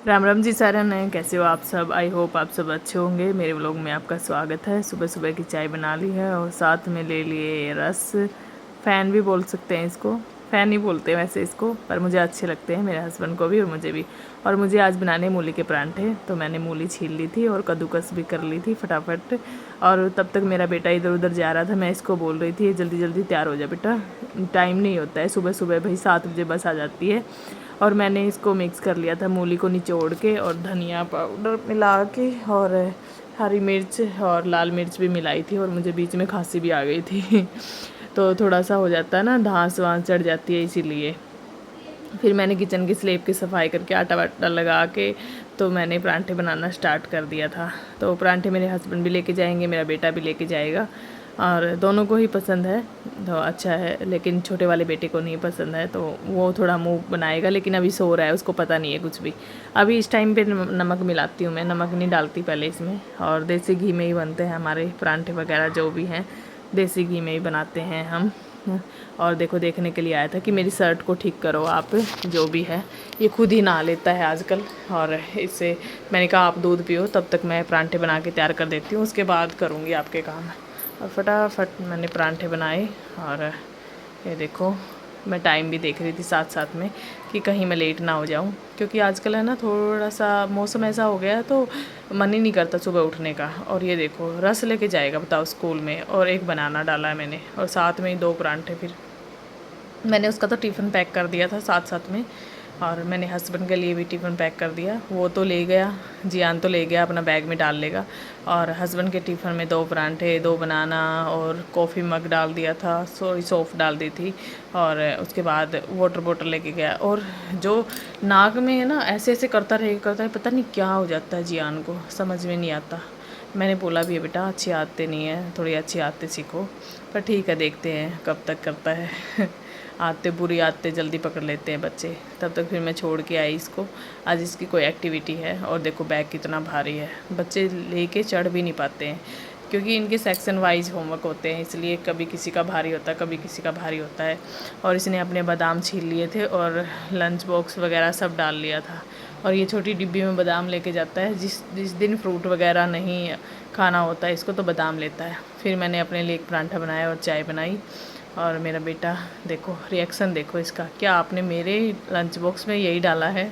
राम राम जी सारन है। कैसे हो आप सब? आई होप आप सब अच्छे होंगे। मेरे व्लॉग में आपका स्वागत है। सुबह सुबह की चाय बना ली है और साथ में ले लिए रस। फ़ैन भी बोल सकते हैं इसको, फ़ैन ही बोलते हैं वैसे इसको, पर मुझे अच्छे लगते हैं, मेरे हस्बैंड को भी और मुझे भी। और मुझे आज बनाने मूली के परांठे, तो मैंने मूली छील ली थी और कद्दूकस भी कर ली थी फटाफट। और तब तक मेरा बेटा इधर उधर जा रहा था, मैं इसको बोल रही थी जल्दी जल्दी तैयार हो जा बेटा, टाइम नहीं होता है सुबह सुबह, भाई 7 बजे बस आ जाती है। और मैंने इसको मिक्स कर लिया था मूली को निचोड़ के, और धनिया पाउडर मिला के, और हरी मिर्च और लाल मिर्च भी मिलाई थी, और मुझे बीच में खांसी भी आ गई थी तो थोड़ा सा हो जाता है ना, धांस वांस चढ़ जाती है, इसीलिए। फिर मैंने किचन की स्लेब की सफाई करके आटा वाटा लगा के तो मैंने परांठे बनाना स्टार्ट कर दिया था। तो परांठे मेरे हस्बैंड भी लेके जाएंगे, मेरा बेटा भी लेके जाएगा, और दोनों को ही पसंद है तो अच्छा है। लेकिन छोटे वाले बेटे को नहीं पसंद है, तो वो थोड़ा मुंह बनाएगा, लेकिन अभी सो रहा है, उसको पता नहीं है कुछ भी। अभी इस टाइम पे नमक मिलाती हूँ मैं, नमक नहीं डालती पहले इसमें। और देसी घी में ही बनते हैं हमारे परांठे वगैरह, जो भी हैं देसी घी में ही बनाते हैं हम। और देखो, देखने के लिए आया था कि मेरी शर्ट को ठीक करो आप, जो भी है। ये खुद ही नहा लेता है आजकल, और इससे मैंने कहा आप दूध पियो, तब तक मैं परांठे बना के तैयार कर देती हूँ, उसके बाद करूँगी आपके काम। और फटाफट मैंने परांठे बनाए। और ये देखो, मैं टाइम भी देख रही थी साथ साथ में कि कहीं मैं लेट ना हो जाऊं, क्योंकि आजकल है ना थोड़ा सा मौसम ऐसा हो गया है, तो मन ही नहीं करता सुबह उठने का। और ये देखो, रस लेके जाएगा बताओ स्कूल में, और एक बनाना डाला है मैंने, और साथ में ही 2 परांठे। फिर मैंने उसका तो टिफ़िन पैक कर दिया था साथ साथ में, और मैंने हस्बैंड के लिए भी टिफ़िन पैक कर दिया। वो तो ले गया, जियान तो ले गया, अपना बैग में डाल लेगा। और हस्बैंड के टिफ़िन में 2 परांठे, 2 बनाना और कॉफ़ी मग डाल दिया था, सौंफ डाल दी थी। और उसके बाद वाटर बॉटल लेके गया। और जो नाक में है ना, ऐसे ऐसे करता है, पता नहीं क्या हो जाता है जियान को, समझ में नहीं आता। मैंने बोला भी है बेटा, अच्छी आदतें नहीं है, थोड़ी अच्छी आदतें सीखो। पर ठीक है, देखते हैं कब तक करता है आदतें, बुरी आदतें जल्दी पकड़ लेते हैं बच्चे। तब तक फिर मैं छोड़ के आई इसको। आज इसकी कोई एक्टिविटी है, और देखो बैग कितना भारी है, बच्चे लेके चढ़ भी नहीं पाते हैं, क्योंकि इनके सेक्शन वाइज होमवर्क होते हैं, इसलिए कभी किसी का भारी होता है, कभी किसी का भारी होता है। और इसने अपने बादाम छील लिए थे, और लंच बॉक्स वगैरह सब डाल लिया था। और ये छोटी डिब्बी में बादाम लेके जाता है, जिस जिस दिन फ्रूट वगैरह नहीं खाना होता है इसको, तो बादाम लेता है। फिर मैंने अपने लिए एक परांठा बनाया और चाय बनाई। और मेरा बेटा देखो, रिएक्शन देखो इसका, क्या आपने मेरे लंच बॉक्स में यही डाला है?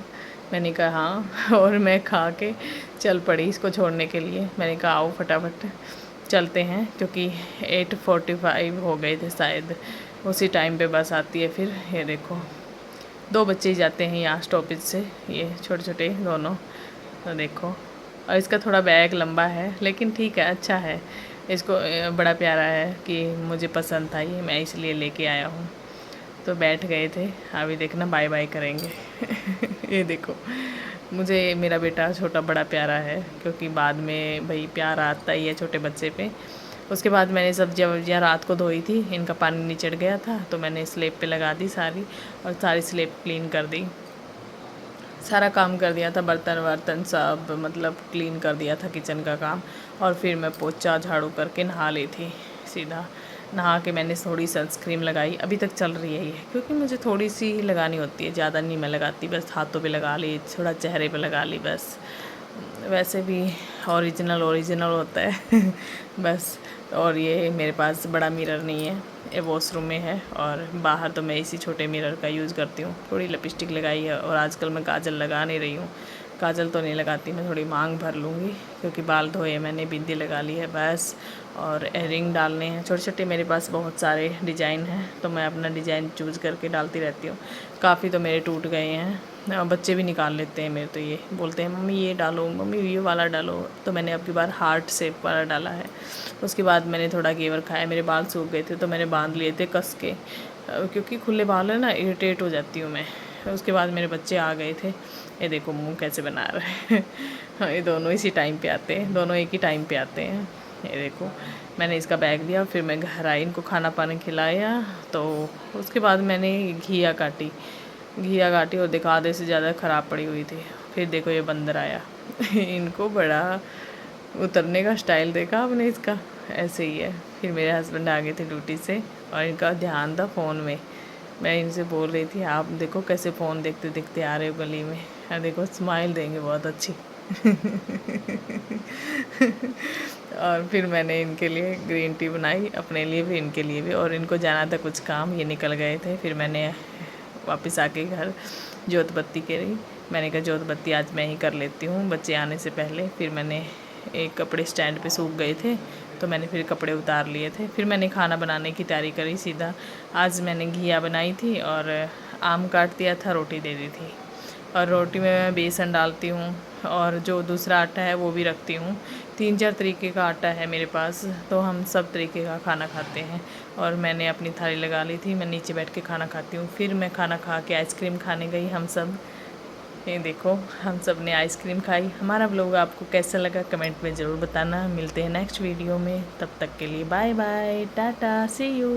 मैंने कहा हाँ और मैं खा के चल पड़ी इसको छोड़ने के लिए। मैंने कहा आओ फटाफट चलते हैं, क्योंकि 8:45 हो गए थे शायद, उसी टाइम पे बस आती है। फिर ये देखो, 2 बच्चे ही जाते हैं यहाँ स्टॉपेज से, ये छोटे छोटे दोनों। तो देखो, और इसका थोड़ा बैग लंबा है, लेकिन ठीक है, अच्छा है। इसको बड़ा प्यारा है कि मुझे पसंद था ये, मैं इसलिए लेके आया हूँ। तो बैठ गए थे, अभी देखना बाय बाय करेंगे ये देखो, मुझे मेरा बेटा छोटा बड़ा प्यारा है, क्योंकि बाद में भाई प्यार आता ही है छोटे बच्चे पे। उसके बाद मैंने सब्जियाँ वब्जियाँ रात को धोई थी, इनका पानी निचड़ गया था, तो मैंने स्लेब पे लगा दी सारी, और सारी स्लेब क्लीन कर दी। सारा काम कर दिया था, बर्तन वर्तन सब मतलब क्लीन कर दिया था किचन का काम। और फिर मैं पोछा झाड़ू करके नहा ली थी सीधा। नहा के मैंने थोड़ी सनस्क्रीन लगाई, अभी तक चल रही है ये, क्योंकि मुझे थोड़ी सी ही लगानी होती है, ज़्यादा नहीं मैं लगाती, बस हाथों पे लगा ली, थोड़ा चेहरे पे लगा ली बस। वैसे भी ओरिजिनल ओरिजिनल होता है बस। और ये मेरे पास बड़ा मिरर नहीं है, ये वॉशरूम में है, और बाहर तो मैं इसी छोटे मिरर का यूज़ करती हूँ। थोड़ी लिपस्टिक लगाई है, और आजकल मैं काजल लगा नहीं रही हूँ, काजल तो नहीं लगाती मैं, थोड़ी मांग भर लूँगी, क्योंकि बाल धोए मैंने, बिंदी लगा ली है बस। और एयरिंग डालने हैं छोटे छोटे, मेरे पास बहुत सारे डिज़ाइन हैं, तो मैं अपना डिज़ाइन चूज़ करके डालती रहती हूँ। काफ़ी तो मेरे टूट गए हैं, बच्चे भी निकाल लेते हैं मेरे, तो ये बोलते हैं मम्मी ये डालो, मम्मी ये वाला डालो। तो मैंने अब की बार हार्ट शेप वाला डाला है। उसके बाद मैंने थोड़ा घेवर खाया, मेरे बाल सूख गए थे, तो मैंने बांध लिए थे कस के, क्योंकि खुले बाल है ना, इरिटेट हो जाती हूँ मैं। उसके बाद मेरे बच्चे आ गए थे, ये देखो मुंह कैसे बना रहे हैं हाँ, ये दोनों इसी टाइम पे आते हैं, दोनों एक ही टाइम पे आते हैं। ये देखो, मैंने इसका बैग दिया, फिर मैं घर आई, इनको खाना पानी खिलाया। तो उसके बाद मैंने घिया काटी, और देखो आधे से ज़्यादा ख़राब पड़ी हुई थी। फिर देखो ये बंदर आया इनको बड़ा उतरने का स्टाइल देखा आपने इसका, ऐसे ही है। फिर मेरे हस्बैंड आ गए थे ड्यूटी से, और इनका ध्यान था फ़ोन में। मैं इनसे बोल रही थी आप देखो कैसे फ़ोन देखते देखते आ रहे हो गली में, देखो स्माइल देंगे बहुत अच्छी। और फिर मैंने इनके लिए ग्रीन टी बनाई, अपने लिए भी इनके लिए भी। और इनको जाना था कुछ काम, ये निकल गए थे। फिर मैंने वापस आके घर जोत बत्ती करी। मैंने कहा जोत बत्ती आज मैं ही कर लेती हूँ बच्चे आने से पहले। फिर मैंने एक कपड़े स्टैंड पे सूख गए थे तो मैंने फिर कपड़े उतार लिए थे। फिर मैंने खाना बनाने की तैयारी करी सीधा। आज मैंने घिया बनाई थी और आम काट दिया था, रोटी दे दी थी। और रोटी में मैं बेसन डालती हूँ और जो दूसरा आटा है वो भी रखती हूँ। 3-4 तरीके का आटा है मेरे पास, तो हम सब तरीके का खाना खाते हैं। और मैंने अपनी थाली लगा ली थी, मैं नीचे बैठ के खाना खाती हूँ। फिर मैं खाना खा के आइसक्रीम खाने गई हम सब। ये देखो हम सब ने आइसक्रीम खाई। हमारा व्लॉग आपको कैसा लगा कमेंट में ज़रूर बताना। मिलते हैं नेक्स्ट वीडियो में, तब तक के लिए bye bye, tata, see you.